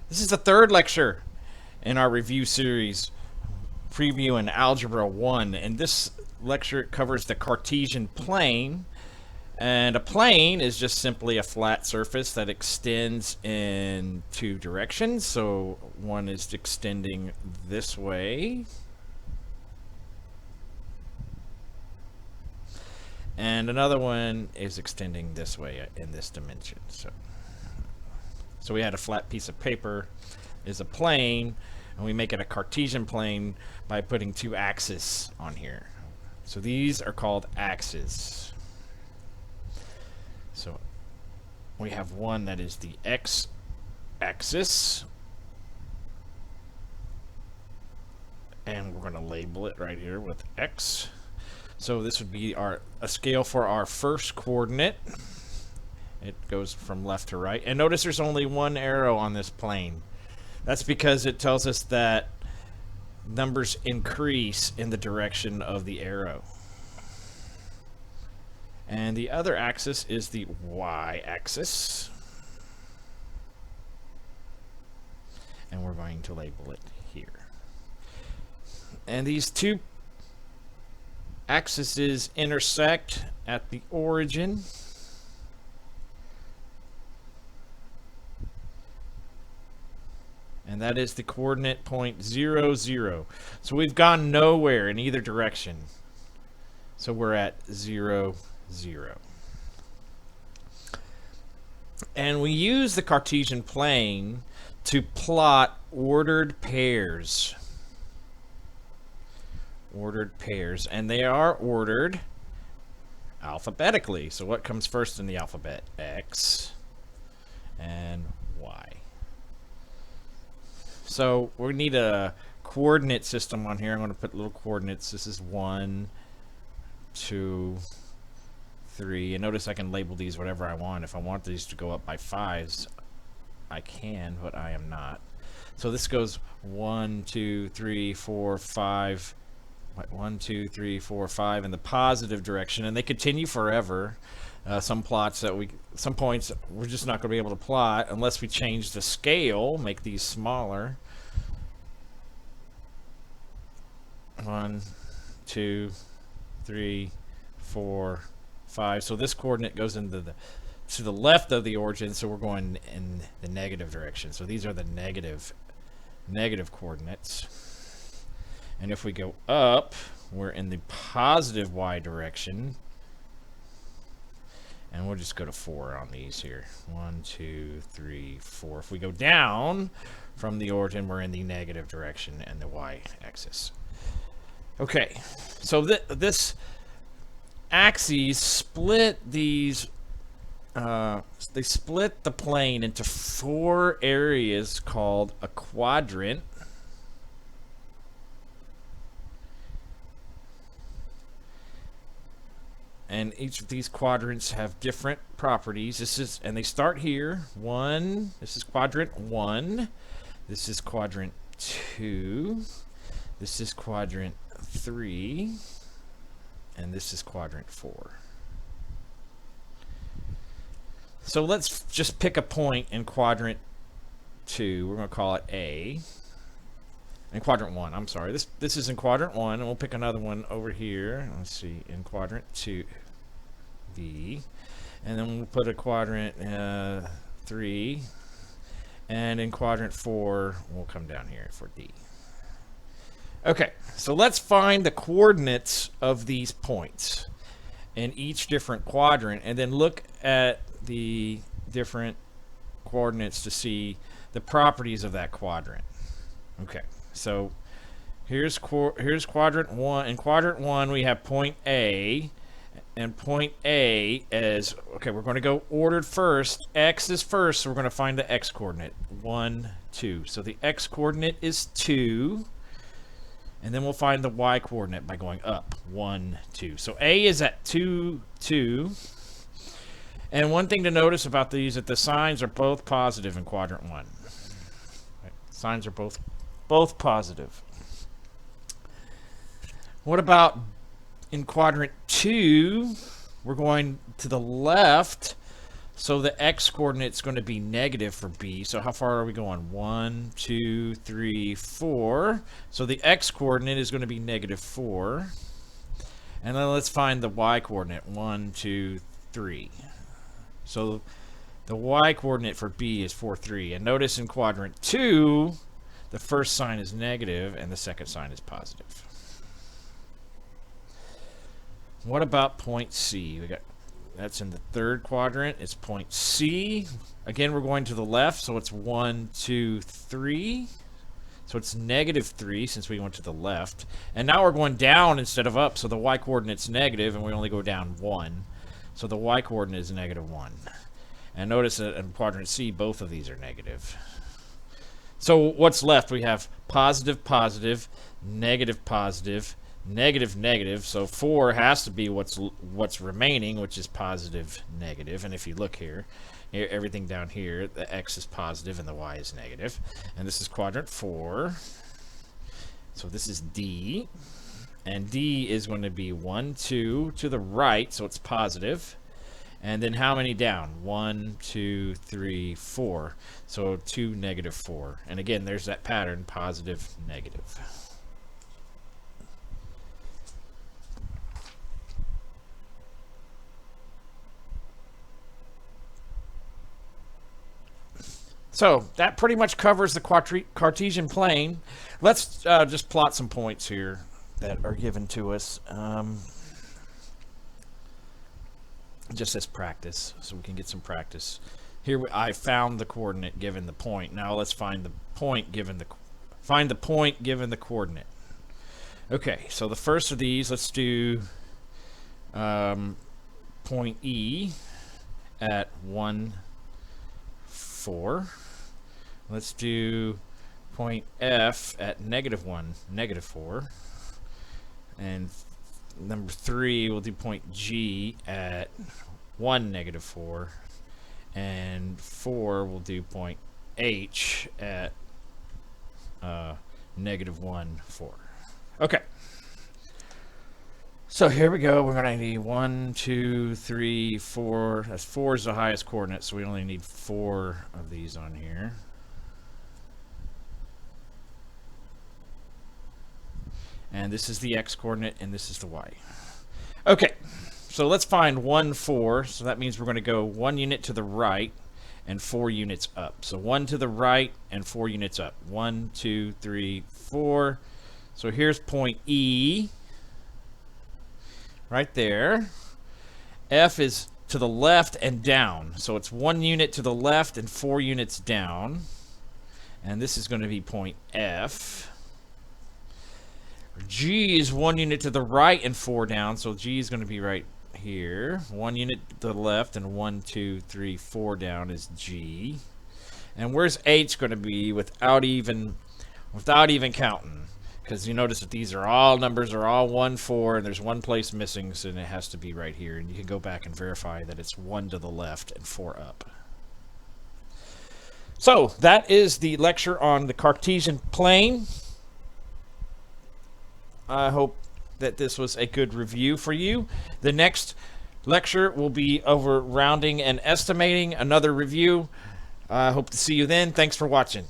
This is the third lecture in our review series, previewing Algebra I, and this lecture covers the Cartesian plane. And a plane is just simply a flat surface that extends in two directions. So one is extending this way, and another one is extending this way in this dimension. So we had a flat piece of paper is a plane, and we make it a Cartesian plane by putting two axes on here. So these are called axes. So we have one that is the x-axis, and we're going to label it right here with x. So this would be a scale for our first coordinate. It goes from left to right. And notice there's only one arrow on this plane. That's because it tells us that numbers increase in the direction of the arrow. And the other axis is the y-axis. And we're going to label it here. And these two axes intersect at the origin. And that is the coordinate point 0, 0. So we've gone nowhere in either direction. So we're at 0, 0. And we use the Cartesian plane to plot ordered pairs. Ordered pairs. And they are ordered alphabetically. So what comes first in the alphabet? X and Y. So we need a coordinate system on here. I'm going to put little coordinates. This is 1, 2, 3. And notice I can label these whatever I want. If I want these to go up by 5s, I can, but I am not. So this goes 1, 2, 3, 4, 5. 1, 2, 3, 4, 5 in the positive direction, and they continue forever. Some points we're just not going to be able to plot unless we change the scale, make these smaller. 1, 2, 3, 4, 5. So this coordinate goes into to the left of the origin, so we're going in the negative direction. So these are the negative coordinates. And if we go up, we're in the positive y direction. And we'll just go to 4 on these here. 1, 2, 3, 4. If we go down from the origin, we're in the negative direction and the y-axis. Okay, so this axes split these. They split the plane into 4 areas called a quadrant. And each of these quadrants have different properties. And they start here. 1. This is quadrant 1. This is quadrant 2. This is quadrant 3. And this is quadrant 4. So let's just pick a point in quadrant 2. We're going to call it A. In quadrant 1, I'm sorry. This is in quadrant 1, and we'll pick another one over here. Let's see, in quadrant 2, B. And then we'll put a quadrant 3. And in quadrant 4, we'll come down here for D. Okay, so let's find the coordinates of these points in each different quadrant, and then look at the different coordinates to see the properties of that quadrant. Okay. So here's quadrant 1. In quadrant 1, we have point A, and point A is, okay, we're going to go ordered first. X is first, so we're going to find the x coordinate. 1, 2. So the x coordinate is 2, and then we'll find the y coordinate by going up. 1, 2. So A is at 2, 2. And one thing to notice about these is that the signs are both positive in quadrant 1. Right. Signs are both positive. What about in quadrant 2? We're going to the left, So the x coordinate is going to be negative for b. So how far are we going? 1, 2, 3, 4. So the x coordinate is going to be negative 4. And then let's find the y coordinate. 1, 2, 3. So the y coordinate for b is 4, 3. And notice in quadrant 2, the first sign is negative and the second sign is positive. What about point C? That's in the third quadrant. It's point C. Again, we're going to the left, so it's 1, 2, 3. So it's negative 3 since we went to the left. And now we're going down instead of up, so the y coordinate's negative, and we only go down 1. So the y coordinate is negative 1. And notice that in quadrant C, both of these are negative. So what's left? We have positive, positive, negative, positive, negative, negative. So 4 has to be what's remaining, which is positive, negative. And if you look here, everything down here, the x is positive and the y is negative. And this is quadrant 4. So this is D. And D is going to be 1, 2 to the right, so it's positive. And then how many down? 1, 2, 3, 4. So 2, negative 4. And again, there's that pattern, positive, negative. So that pretty much covers the Cartesian plane. Let's just plot some points here that are given to us. Just as practice, so we can get some practice. Here I found the coordinate given the point. Now let's find the point given the coordinate. Okay, so the first of these, let's do point E at 1, 4. Let's do point F at negative 1, negative 4. And number 3, we'll do point G at 1, negative 4. And 4, we'll do point H at negative 1, 4. Okay. So here we go. We're going to need 1, 2, 3, 4. That's 4 is the highest coordinate, so we only need 4 of these on here. And this is the x coordinate, and this is the y. Okay, so let's find 1, 4. So that means we're going to go 1 unit to the right and 4 units up. So 1 to the right and 4 units up. 1, 2, 3, 4. So here's point E. Right there. F is to the left and down. So it's 1 unit to the left and 4 units down. And this is going to be point F. G is 1 unit to the right and 4 down. So G is going to be right here. 1 unit to the left and 1, 2, 3, 4 down is G. And where's H going to be without even counting? Because you notice that these are all numbers are all 1, 4, and there's one place missing, so it has to be right here. And you can go back and verify that it's 1 to the left and 4 up. So that is the lecture on the Cartesian plane. I hope that this was a good review for you. The next lecture will be over rounding and estimating, another review. I hope to see you then. Thanks for watching.